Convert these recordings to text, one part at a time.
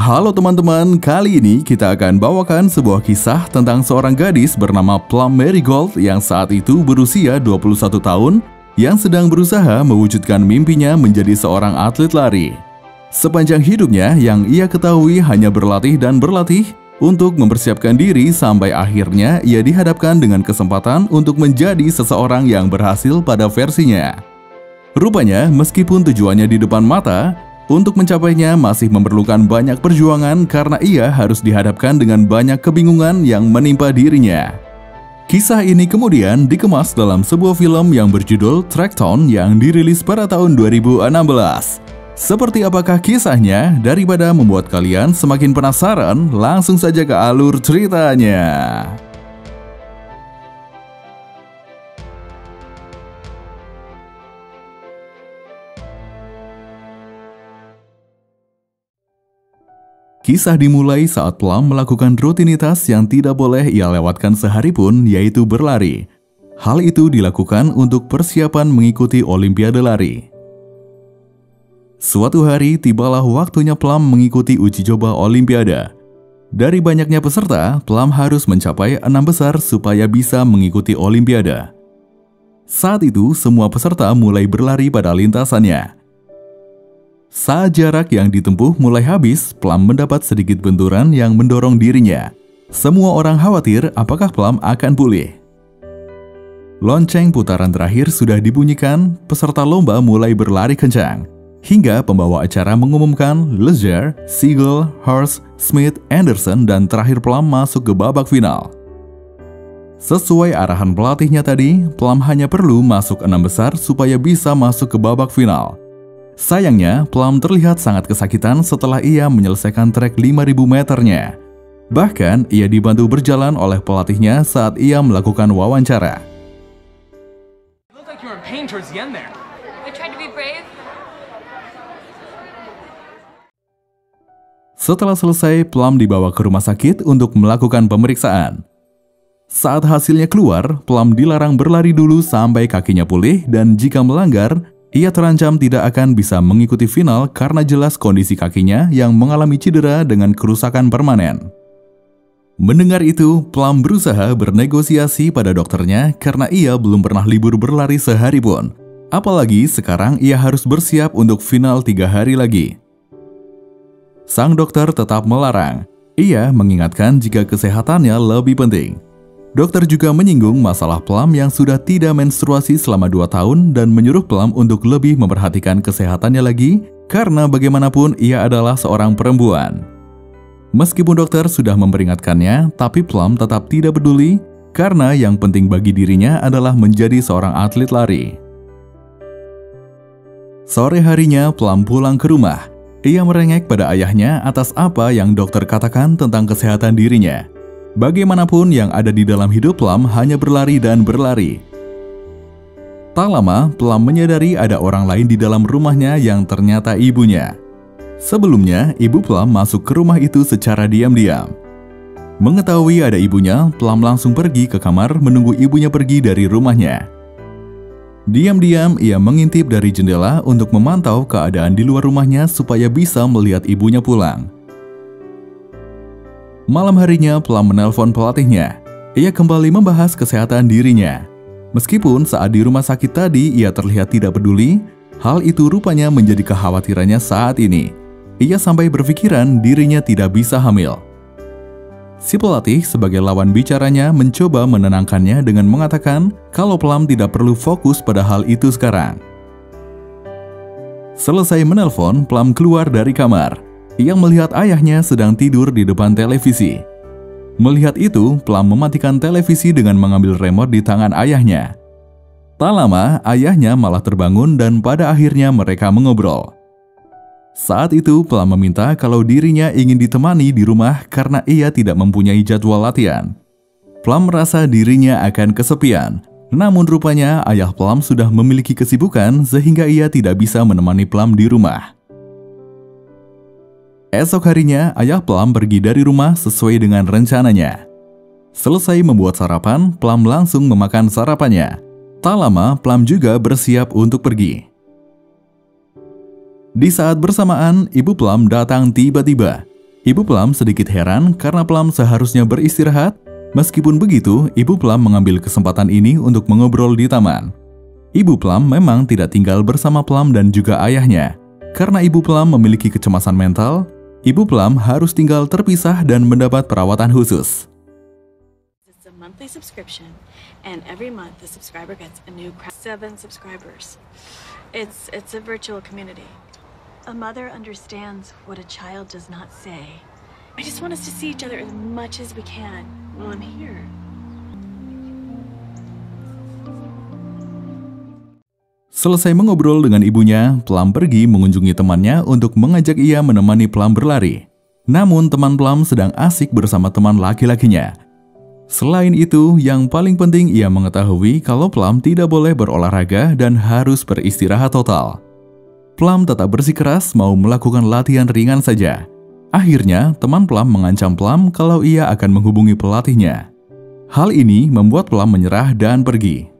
Halo teman-teman, kali ini kita akan bawakan sebuah kisah tentang seorang gadis bernama Plum Marigold yang saat itu berusia 21 tahun yang sedang berusaha mewujudkan mimpinya menjadi seorang atlet lari. Sepanjang hidupnya yang ia ketahui hanya berlatih dan berlatih untuk mempersiapkan diri sampai akhirnya ia dihadapkan dengan kesempatan untuk menjadi seseorang yang berhasil pada versinya. Rupanya meskipun tujuannya di depan mata, untuk mencapainya masih memerlukan banyak perjuangan karena ia harus dihadapkan dengan banyak kebingungan yang menimpa dirinya. Kisah ini kemudian dikemas dalam sebuah film yang berjudul Tracktown yang dirilis pada tahun 2016. Seperti apakah kisahnya? Daripada membuat kalian semakin penasaran, langsung saja ke alur ceritanya. Kisah dimulai saat Plum melakukan rutinitas yang tidak boleh ia lewatkan sehari pun, yaitu berlari. Hal itu dilakukan untuk persiapan mengikuti Olimpiade lari. Suatu hari tibalah waktunya Plum mengikuti uji coba Olimpiade. Dari banyaknya peserta, Plum harus mencapai 6 besar supaya bisa mengikuti Olimpiade. Saat itu semua peserta mulai berlari pada lintasannya. Saat jarak yang ditempuh mulai habis, Plum mendapat sedikit benturan yang mendorong dirinya. Semua orang khawatir apakah Plum akan pulih. Lonceng putaran terakhir sudah dibunyikan, peserta lomba mulai berlari kencang. Hingga pembawa acara mengumumkan Leger, Siegel, Hurst, Smith, Anderson, dan terakhir Plum masuk ke babak final. Sesuai arahan pelatihnya tadi, Plum hanya perlu masuk 6 besar supaya bisa masuk ke babak final. Sayangnya, Plum terlihat sangat kesakitan setelah ia menyelesaikan trek 5.000 meternya. Bahkan, ia dibantu berjalan oleh pelatihnya saat ia melakukan wawancara. Setelah selesai, Plum dibawa ke rumah sakit untuk melakukan pemeriksaan. Saat hasilnya keluar, Plum dilarang berlari dulu sampai kakinya pulih dan jika melanggar, ia terancam tidak akan bisa mengikuti final karena jelas kondisi kakinya yang mengalami cedera dengan kerusakan permanen. Mendengar itu, Plum berusaha bernegosiasi pada dokternya karena ia belum pernah libur berlari sehari pun. Apalagi sekarang ia harus bersiap untuk final 3 hari lagi. Sang dokter tetap melarang. Ia mengingatkan jika kesehatannya lebih penting. Dokter juga menyinggung masalah Plum yang sudah tidak menstruasi selama 2 tahun dan menyuruh Plum untuk lebih memperhatikan kesehatannya lagi karena bagaimanapun ia adalah seorang perempuan. Meskipun dokter sudah memperingatkannya, tapi Plum tetap tidak peduli karena yang penting bagi dirinya adalah menjadi seorang atlet lari. Sore harinya Plum pulang ke rumah. Ia merengek pada ayahnya atas apa yang dokter katakan tentang kesehatan dirinya. Bagaimanapun yang ada di dalam hidup Plum hanya berlari dan berlari. Tak lama, Plum menyadari ada orang lain di dalam rumahnya yang ternyata ibunya. Sebelumnya, ibu Plum masuk ke rumah itu secara diam-diam. Mengetahui ada ibunya, Plum langsung pergi ke kamar menunggu ibunya pergi dari rumahnya. Diam-diam ia mengintip dari jendela untuk memantau keadaan di luar rumahnya supaya bisa melihat ibunya pulang. Malam harinya, Plum menelpon pelatihnya. Ia kembali membahas kesehatan dirinya. Meskipun saat di rumah sakit tadi ia terlihat tidak peduli, hal itu rupanya menjadi kekhawatirannya saat ini. Ia sampai berpikiran dirinya tidak bisa hamil. Si pelatih sebagai lawan bicaranya mencoba menenangkannya dengan mengatakan kalau Plum tidak perlu fokus pada hal itu sekarang. Selesai menelpon, Plum keluar dari kamar. Ia melihat ayahnya sedang tidur di depan televisi. Melihat itu, Plum mematikan televisi dengan mengambil remote di tangan ayahnya. Tak lama, ayahnya malah terbangun dan pada akhirnya mereka mengobrol. Saat itu, Plum meminta kalau dirinya ingin ditemani di rumah karena ia tidak mempunyai jadwal latihan. Plum merasa dirinya akan kesepian. Namun rupanya ayah Plum sudah memiliki kesibukan sehingga ia tidak bisa menemani Plum di rumah. Esok harinya, ayah Plum pergi dari rumah sesuai dengan rencananya. Selesai membuat sarapan, Plum langsung memakan sarapannya. Tak lama, Plum juga bersiap untuk pergi. Di saat bersamaan, Ibu Plum datang tiba-tiba. Ibu Plum sedikit heran karena Plum seharusnya beristirahat. Meskipun begitu, Ibu Plum mengambil kesempatan ini untuk mengobrol di taman. Ibu Plum memang tidak tinggal bersama Plum dan juga ayahnya. Karena Ibu Plum memiliki kecemasan mental, Ibu Plum harus tinggal terpisah dan mendapat perawatan khusus. It's a monthly subscription, and every month the subscriber gets a new 7 subscribers. It's a virtual community. A mother understands what a child does not say. I just want us to see each other as much as we can while I'm here. Selesai mengobrol dengan ibunya, Plum pergi mengunjungi temannya untuk mengajak ia menemani Plum berlari. Namun teman Plum sedang asik bersama teman laki-lakinya. Selain itu, yang paling penting ia mengetahui kalau Plum tidak boleh berolahraga dan harus beristirahat total. Plum tetap bersikeras mau melakukan latihan ringan saja. Akhirnya, teman Plum mengancam Plum kalau ia akan menghubungi pelatihnya. Hal ini membuat Plum menyerah dan pergi.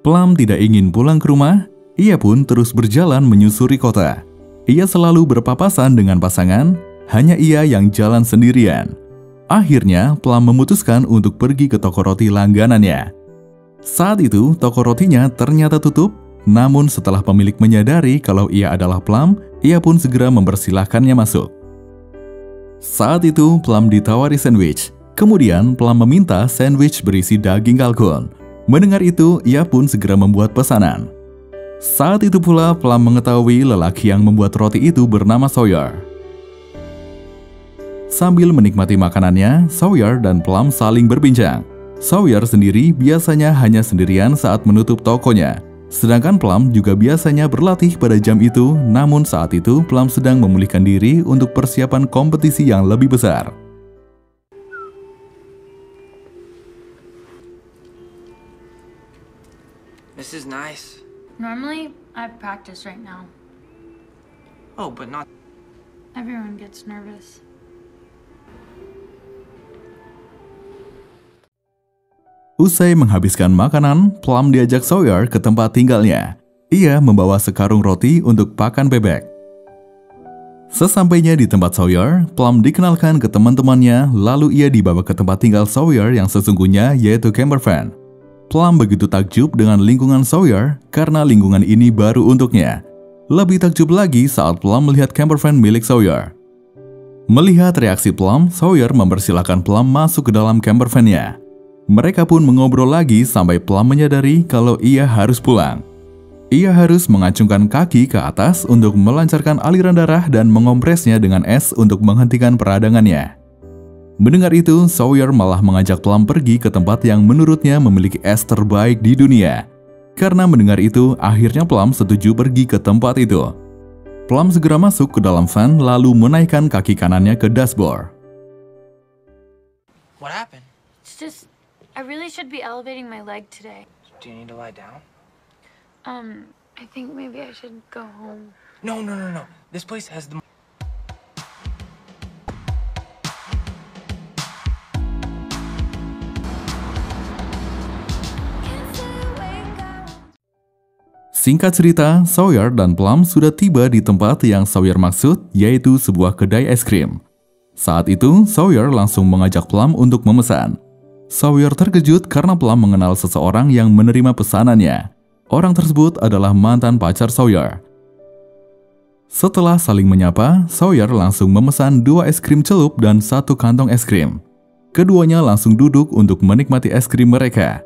Plum tidak ingin pulang ke rumah, ia pun terus berjalan menyusuri kota. Ia selalu berpapasan dengan pasangan, hanya ia yang jalan sendirian. Akhirnya, Plum memutuskan untuk pergi ke toko roti langganannya. Saat itu, toko rotinya ternyata tutup, namun setelah pemilik menyadari kalau ia adalah Plum, ia pun segera mempersilahkannya masuk. Saat itu, Plum ditawari sandwich. Kemudian, Plum meminta sandwich berisi daging kalkun. Mendengar itu, ia pun segera membuat pesanan. Saat itu pula, Plum mengetahui lelaki yang membuat roti itu bernama Sawyer. Sambil menikmati makanannya, Sawyer dan Plum saling berbincang. Sawyer sendiri biasanya hanya sendirian saat menutup tokonya. Sedangkan Plum juga biasanya berlatih pada jam itu, namun saat itu Plum sedang memulihkan diri untuk persiapan kompetisi yang lebih besar. This is nice. Normally, I practice right now. Oh, but not... Everyone gets nervous. Usai menghabiskan makanan, Plum diajak Sawyer ke tempat tinggalnya. Ia membawa sekarung roti untuk pakan bebek. Sesampainya di tempat Sawyer, Plum dikenalkan ke teman-temannya, lalu ia dibawa ke tempat tinggal Sawyer yang sesungguhnya yaitu camper van. Plum begitu takjub dengan lingkungan Sawyer karena lingkungan ini baru untuknya. Lebih takjub lagi saat Plum melihat camper van milik Sawyer. Melihat reaksi Plum, Sawyer mempersilahkan Plum masuk ke dalam camper van-nya. Mereka pun mengobrol lagi sampai Plum menyadari kalau ia harus pulang. Ia harus mengacungkan kaki ke atas untuk melancarkan aliran darah dan mengompresnya dengan es untuk menghentikan peradangannya. Mendengar itu, Sawyer malah mengajak Plum pergi ke tempat yang menurutnya memiliki es terbaik di dunia. Karena mendengar itu, akhirnya Plum setuju pergi ke tempat itu. Plum segera masuk ke dalam van lalu menaikkan kaki kanannya ke dashboard. What happened? It's just, I really should be elevating my leg today. Do you need to lie down? I think maybe I should go home. No. This place has the... Singkat cerita, Sawyer dan Plum sudah tiba di tempat yang Sawyer maksud, yaitu sebuah kedai es krim. Saat itu, Sawyer langsung mengajak Plum untuk memesan. Sawyer terkejut karena Plum mengenal seseorang yang menerima pesanannya. Orang tersebut adalah mantan pacar Sawyer. Setelah saling menyapa, Sawyer langsung memesan 2 es krim celup dan 1 kantong es krim. Keduanya langsung duduk untuk menikmati es krim mereka.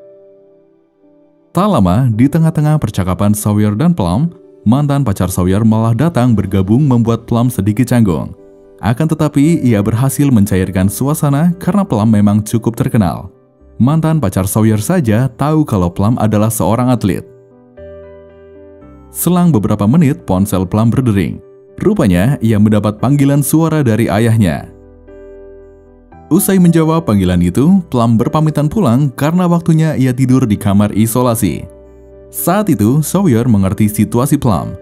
Tak lama, di tengah-tengah percakapan Sawyer dan Plum, mantan pacar Sawyer malah datang bergabung membuat Plum sedikit canggung. Akan tetapi, ia berhasil mencairkan suasana karena Plum memang cukup terkenal. Mantan pacar Sawyer saja tahu kalau Plum adalah seorang atlet. Selang beberapa menit, ponsel Plum berdering. Rupanya, ia mendapat panggilan suara dari ayahnya. Usai menjawab panggilan itu, Plum berpamitan pulang karena waktunya ia tidur di kamar isolasi. Saat itu, Sawyer mengerti situasi Plum.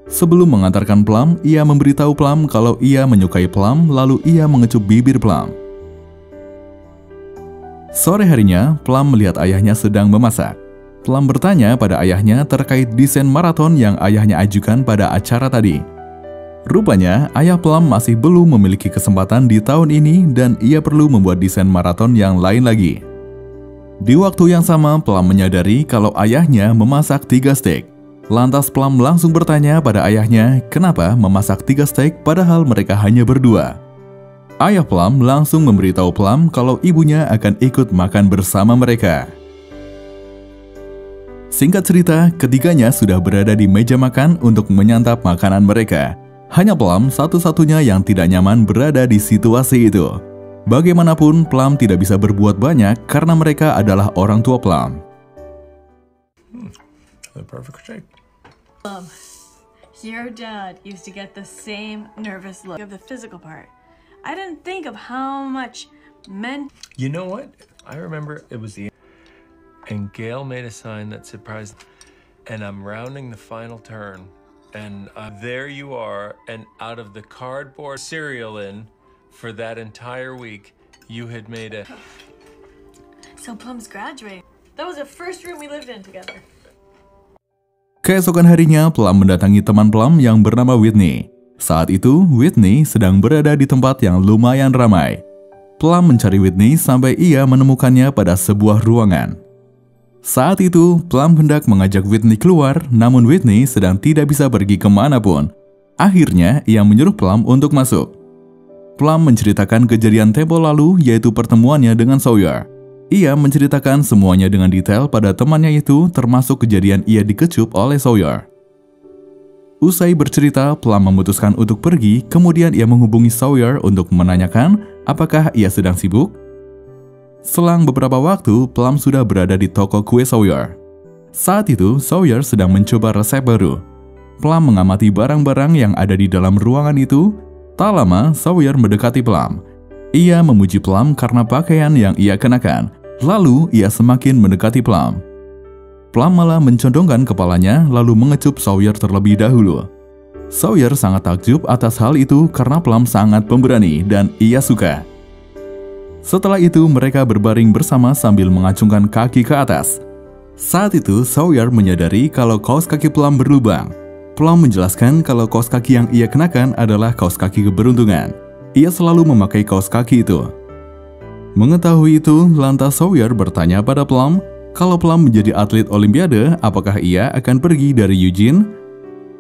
Sebelum mengantarkan Plum, ia memberitahu Plum kalau ia menyukai Plum, lalu ia mengecup bibir Plum. Sore harinya, Plum melihat ayahnya sedang memasak. Plum bertanya pada ayahnya terkait desain maraton yang ayahnya ajukan pada acara tadi. Rupanya, ayah Plum masih belum memiliki kesempatan di tahun ini dan ia perlu membuat desain maraton yang lain lagi. Di waktu yang sama, Plum menyadari kalau ayahnya memasak 3 steak. Lantas Plum langsung bertanya pada ayahnya kenapa memasak 3 steak padahal mereka hanya berdua. Ayah Plum langsung memberitahu Plum kalau ibunya akan ikut makan bersama mereka. Singkat cerita, ketiganya sudah berada di meja makan untuk menyantap makanan mereka. Hanya Plum satu-satunya yang tidak nyaman berada di situasi itu. Bagaimanapun, Plum tidak bisa berbuat banyak karena mereka adalah orang tua Plum. The perfect steak. Your dad used to get the same nervous look of the physical part. I didn't think of how much meant. You know what? I remember it was the... And Gail made a sign that surprised... And I'm rounding the final turn. And there you are, and out of the cardboard cereal in for that entire week, you had made a... So Plum's graduating. That was the first room we lived in together. Keesokan harinya, Plum mendatangi teman Plum yang bernama Whitney. Saat itu, Whitney sedang berada di tempat yang lumayan ramai. Plum mencari Whitney sampai ia menemukannya pada sebuah ruangan. Saat itu, Plum hendak mengajak Whitney keluar, namun Whitney sedang tidak bisa pergi kemanapun. Akhirnya, ia menyuruh Plum untuk masuk. Plum menceritakan kejadian tempo lalu, yaitu pertemuannya dengan Sawyer. Ia menceritakan semuanya dengan detail pada temannya itu, termasuk kejadian ia dikecup oleh Sawyer. Usai bercerita, Plum memutuskan untuk pergi, kemudian ia menghubungi Sawyer untuk menanyakan apakah ia sedang sibuk. Selang beberapa waktu, Plum sudah berada di toko kue Sawyer. Saat itu, Sawyer sedang mencoba resep baru. Plum mengamati barang-barang yang ada di dalam ruangan itu. Tak lama, Sawyer mendekati Plum. Ia memuji Plum karena pakaian yang ia kenakan. Lalu, ia semakin mendekati Plum. Plum malah mencondongkan kepalanya lalu mengecup Sawyer terlebih dahulu. Sawyer sangat takjub atas hal itu karena Plum sangat pemberani dan ia suka. Setelah itu, mereka berbaring bersama sambil mengacungkan kaki ke atas. Saat itu, Sawyer menyadari kalau kaos kaki Plum berlubang. Plum menjelaskan kalau kaos kaki yang ia kenakan adalah kaos kaki keberuntungan. Ia selalu memakai kaos kaki itu. Mengetahui itu, lantas Sawyer bertanya pada Plum, kalau Plum menjadi atlet Olimpiade, apakah ia akan pergi dari Eugene?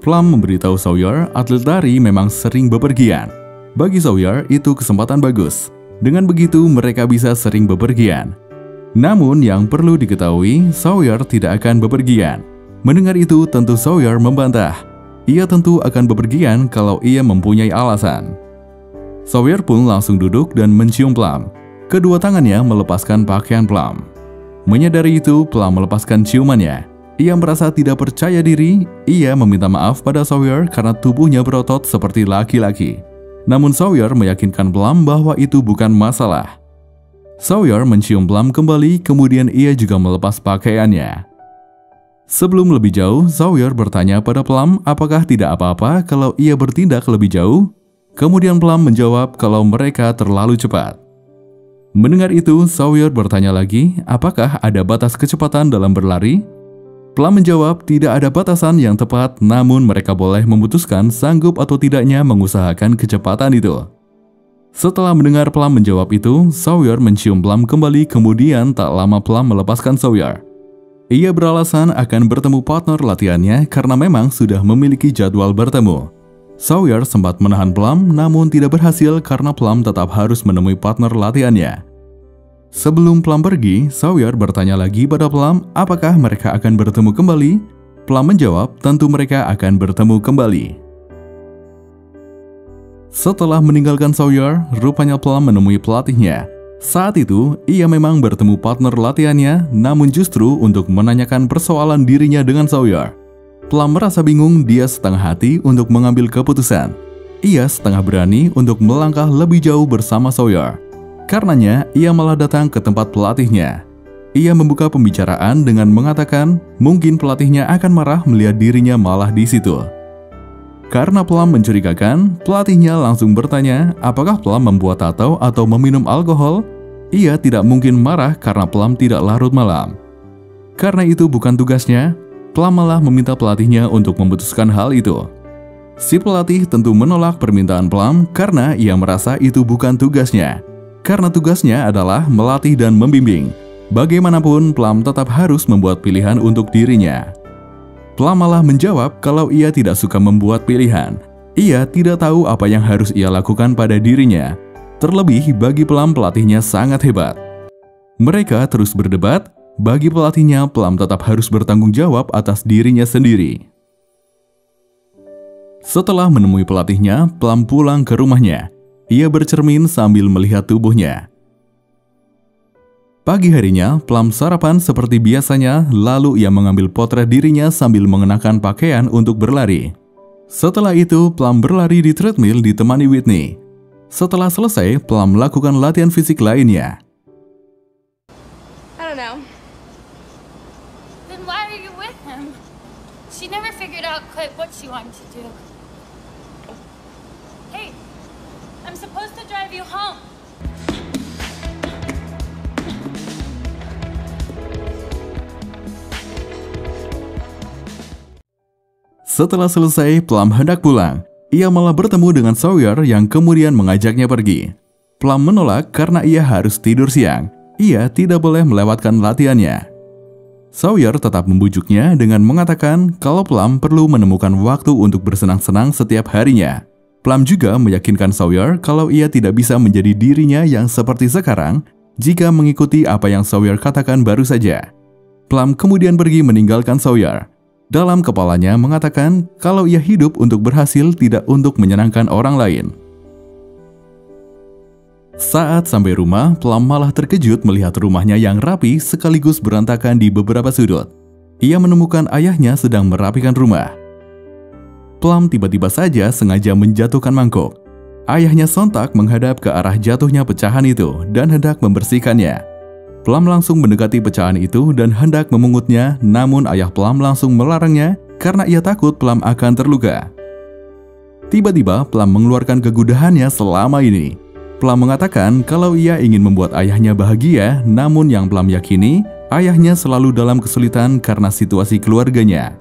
Plum memberitahu Sawyer, atlet lari memang sering bepergian. Bagi Sawyer, itu kesempatan bagus. Dengan begitu, mereka bisa sering bepergian. Namun, yang perlu diketahui, Sawyer tidak akan bepergian. Mendengar itu, tentu Sawyer membantah. Ia tentu akan bepergian kalau ia mempunyai alasan. Sawyer pun langsung duduk dan mencium Plum. Kedua tangannya melepaskan pakaian Plum. Menyadari itu, Plum melepaskan ciumannya. Ia merasa tidak percaya diri. Ia meminta maaf pada Sawyer karena tubuhnya berotot seperti laki-laki. Namun Sawyer meyakinkan Plum bahwa itu bukan masalah. Sawyer mencium Plum kembali, kemudian ia juga melepas pakaiannya. Sebelum lebih jauh, Sawyer bertanya pada Plum apakah tidak apa-apa kalau ia bertindak lebih jauh. Kemudian Plum menjawab kalau mereka terlalu cepat. Mendengar itu, Sawyer bertanya lagi apakah ada batas kecepatan dalam berlari. Plum menjawab tidak ada batasan yang tepat, namun mereka boleh memutuskan sanggup atau tidaknya mengusahakan kecepatan itu. Setelah mendengar Plum menjawab itu, Sawyer mencium Plum kembali, kemudian tak lama Plum melepaskan Sawyer. Ia beralasan akan bertemu partner latihannya karena memang sudah memiliki jadwal bertemu. Sawyer sempat menahan Plum, namun tidak berhasil karena Plum tetap harus menemui partner latihannya. Sebelum Plum pergi, Sawyer bertanya lagi pada Plum apakah mereka akan bertemu kembali. Plum menjawab tentu mereka akan bertemu kembali. Setelah meninggalkan Sawyer, rupanya Plum menemui pelatihnya. Saat itu, ia memang bertemu partner latihannya, namun justru untuk menanyakan persoalan dirinya dengan Sawyer. Plum merasa bingung, dia setengah hati untuk mengambil keputusan. Ia setengah berani untuk melangkah lebih jauh bersama Sawyer. Karenanya, ia malah datang ke tempat pelatihnya. Ia membuka pembicaraan dengan mengatakan mungkin pelatihnya akan marah melihat dirinya malah di situ. Karena Plum mencurigakan, pelatihnya langsung bertanya apakah Plum membuat tato atau meminum alkohol. Ia tidak mungkin marah karena Plum tidak larut malam. Karena itu bukan tugasnya, Plum malah meminta pelatihnya untuk memutuskan hal itu. Si pelatih tentu menolak permintaan Plum karena ia merasa itu bukan tugasnya. Karena tugasnya adalah melatih dan membimbing. Bagaimanapun, Plum tetap harus membuat pilihan untuk dirinya. Plum malah menjawab kalau ia tidak suka membuat pilihan. Ia tidak tahu apa yang harus ia lakukan pada dirinya. Terlebih bagi Plum, pelatihnya sangat hebat. Mereka terus berdebat. Bagi pelatihnya, Plum tetap harus bertanggung jawab atas dirinya sendiri. Setelah menemui pelatihnya, Plum pulang ke rumahnya. Ia bercermin sambil melihat tubuhnya. Pagi harinya, Plum sarapan seperti biasanya, lalu ia mengambil potret dirinya sambil mengenakan pakaian untuk berlari. Setelah itu, Plum berlari di treadmill ditemani Whitney. Setelah selesai, Plum melakukan latihan fisik lainnya. I don't know. Then why are you with him? She never figured out quite what she wanted to do. Hey, I'm supposed to drive you home. Setelah selesai, Plum hendak pulang. Ia malah bertemu dengan Sawyer yang kemudian mengajaknya pergi. Plum menolak karena ia harus tidur siang. Ia tidak boleh melewatkan latihannya. Sawyer tetap membujuknya dengan mengatakan kalau Plum perlu menemukan waktu untuk bersenang-senang setiap harinya. Plum juga meyakinkan Sawyer kalau ia tidak bisa menjadi dirinya yang seperti sekarang jika mengikuti apa yang Sawyer katakan baru saja. Plum kemudian pergi meninggalkan Sawyer. Dalam kepalanya mengatakan kalau ia hidup untuk berhasil, tidak untuk menyenangkan orang lain. Saat sampai rumah, Plum malah terkejut melihat rumahnya yang rapi sekaligus berantakan di beberapa sudut. Ia menemukan ayahnya sedang merapikan rumah. Plum tiba-tiba saja sengaja menjatuhkan mangkuk. Ayahnya sontak menghadap ke arah jatuhnya pecahan itu dan hendak membersihkannya. Plum langsung mendekati pecahan itu dan hendak memungutnya, namun ayah Plum langsung melarangnya karena ia takut Plum akan terluka. Tiba-tiba Plum mengeluarkan kegudahannya selama ini. Plum mengatakan kalau ia ingin membuat ayahnya bahagia, namun yang Plum yakini, ayahnya selalu dalam kesulitan karena situasi keluarganya.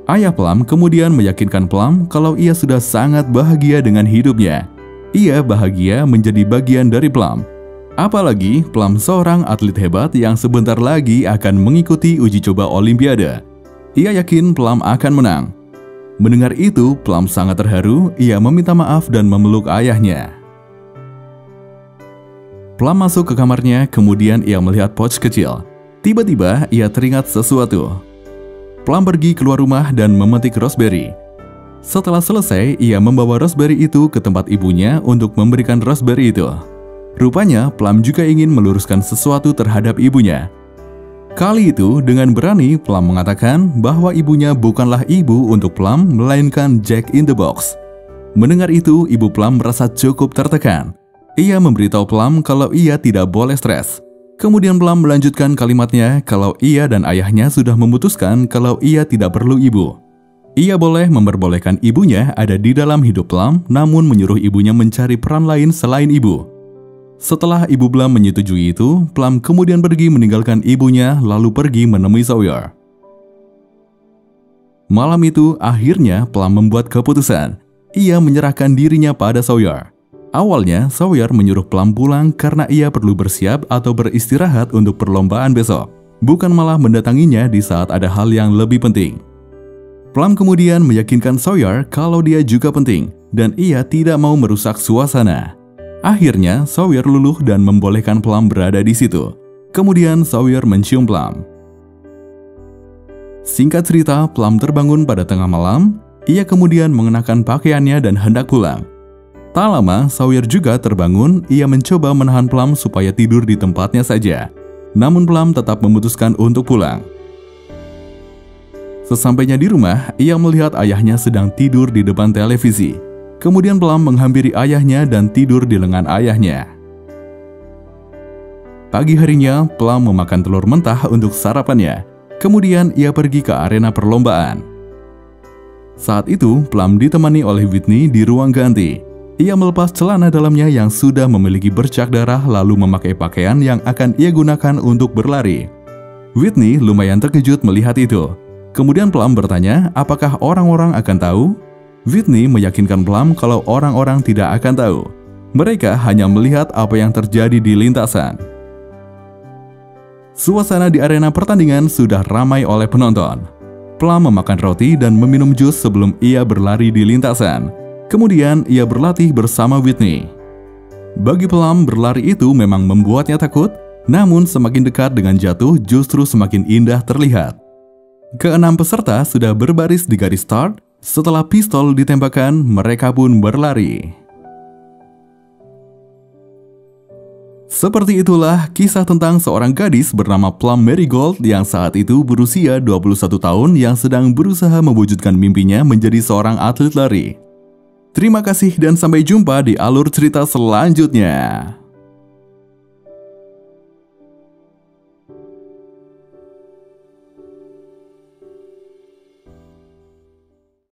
Ayah Plum kemudian meyakinkan Plum kalau ia sudah sangat bahagia dengan hidupnya. Ia bahagia menjadi bagian dari Plum. Apalagi Plum seorang atlet hebat yang sebentar lagi akan mengikuti uji coba Olimpiade. Ia yakin Plum akan menang. Mendengar itu, Plum sangat terharu. Ia meminta maaf dan memeluk ayahnya. Plum masuk ke kamarnya, kemudian ia melihat pouch kecil. Tiba-tiba ia teringat sesuatu. Plum pergi keluar rumah dan memetik raspberry. Setelah selesai, ia membawa raspberry itu ke tempat ibunya untuk memberikan raspberry itu. Rupanya, Plum juga ingin meluruskan sesuatu terhadap ibunya. Kali itu, dengan berani, Plum mengatakan bahwa ibunya bukanlah ibu untuk Plum, melainkan Jack in the Box. Mendengar itu, ibu Plum merasa cukup tertekan. Ia memberitahu Plum kalau ia tidak boleh stres. Kemudian Plum melanjutkan kalimatnya kalau ia dan ayahnya sudah memutuskan kalau ia tidak perlu ibu. Ia boleh memperbolehkan ibunya ada di dalam hidup Plum, namun menyuruh ibunya mencari peran lain selain ibu. Setelah ibu Plum menyetujui itu, Plum kemudian pergi meninggalkan ibunya lalu pergi menemui Sawyer. Malam itu, akhirnya Plum membuat keputusan. Ia menyerahkan dirinya pada Sawyer. Awalnya, Sawyer menyuruh Plum pulang karena ia perlu bersiap atau beristirahat untuk perlombaan besok, bukan malah mendatanginya di saat ada hal yang lebih penting. Plum kemudian meyakinkan Sawyer kalau dia juga penting, dan ia tidak mau merusak suasana. Akhirnya, Sawyer luluh dan membolehkan Plum berada di situ. Kemudian, Sawyer mencium Plum. Singkat cerita, Plum terbangun pada tengah malam. Ia kemudian mengenakan pakaiannya dan hendak pulang. Tak lama, Sawyer juga terbangun. Ia mencoba menahan Plum supaya tidur di tempatnya saja. Namun Plum tetap memutuskan untuk pulang. Sesampainya di rumah, ia melihat ayahnya sedang tidur di depan televisi. Kemudian Plum menghampiri ayahnya dan tidur di lengan ayahnya. Pagi harinya, Plum memakan telur mentah untuk sarapannya. Kemudian ia pergi ke arena perlombaan. Saat itu, Plum ditemani oleh Whitney di ruang ganti. Ia melepas celana dalamnya yang sudah memiliki bercak darah lalu memakai pakaian yang akan ia gunakan untuk berlari. Whitney lumayan terkejut melihat itu. Kemudian Plum bertanya apakah orang-orang akan tahu. Whitney meyakinkan Plum kalau orang-orang tidak akan tahu. Mereka hanya melihat apa yang terjadi di lintasan. Suasana di arena pertandingan sudah ramai oleh penonton. Plum memakan roti dan meminum jus sebelum ia berlari di lintasan. Kemudian ia berlatih bersama Whitney. Bagi Plum, berlari itu memang membuatnya takut, namun semakin dekat dengan jatuh justru semakin indah terlihat. Keenam peserta sudah berbaris di garis start. Setelah pistol ditembakkan, mereka pun berlari. Seperti itulah kisah tentang seorang gadis bernama Plum Marigold yang saat itu berusia 21 tahun yang sedang berusaha mewujudkan mimpinya menjadi seorang atlet lari. Terima kasih dan sampai jumpa di alur cerita selanjutnya.